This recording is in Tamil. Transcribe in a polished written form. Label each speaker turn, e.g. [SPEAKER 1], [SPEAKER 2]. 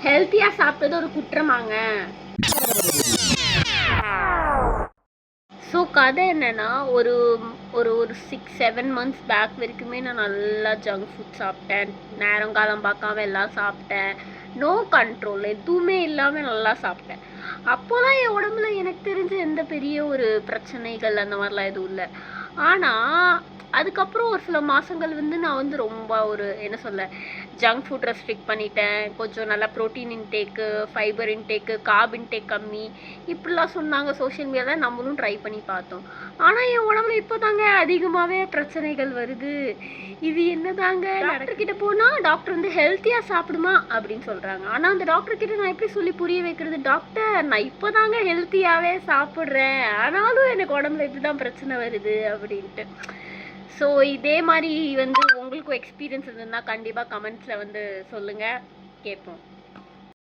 [SPEAKER 1] ஹெல்த்தியாக சாப்பிட்டது ஒரு குற்றமாங்க? ஸோ கதை என்னென்னா, ஒரு ஒரு ஒரு 6-7 மந்த்ஸ் பேக் வரைக்குமே நான் நல்லா ஜங்க் ஃபுட் சாப்பிட்டேன். நேரம் காலம் பார்க்காம எல்லாம் சாப்பிட்டேன். நோ கண்ட்ரோல் எதுவுமே இல்லாமல் நல்லா சாப்பிட்டேன். அப்போதான் என் உடம்புல எனக்கு தெரிஞ்ச எந்த பெரிய ஒரு பிரச்சனைகள் அந்த மாதிரிலாம் எதுவும் இல்லை. ஆனால் அதுக்கப்புறம் ஒரு சில மாதங்கள் நான் ரொம்ப ஒரு என்ன சொல்ல, ஜங்க் ஃபுட் ரெஸ்ட்ரிக்ட் பண்ணிட்டேன். கொஞ்சம் நல்லா protein intake, fibre intake, carb intake கம்மி இப்படிலாம் சொன்னாங்க சோஷியல் மீடியாவில். நம்மளும் ட்ரை பண்ணி பார்த்தோம். ஆனால் என் உடம்புல இப்போ தாங்க அதிகமாகவே பிரச்சனைகள் வருது. இது என்னதாங்க? டாக்டர்கிட்ட போனால் டாக்டர் ஹெல்த்தியாக சாப்பிடுமா அப்படின்னு சொல்கிறாங்க. ஆனால் அந்த டாக்டர்கிட்ட நான் எப்படி சொல்லி புரிய வைக்கிறது? டாக்டர், நான் இப்போ தாங்க ஹெல்த்தியாகவே சாப்பிட்றேன், ஆனாலும் எனக்கு உடம்புல இப்படி தான் பிரச்சனை வருது அப்படின்ட்டு. ஸோ இதே மாதிரி உங்களுக்கும் எக்ஸ்பீரியன்ஸ் இருந்ததுன்னா கண்டிப்பாக கமெண்ட்ஸில் சொல்லுங்கள், கேட்போம்.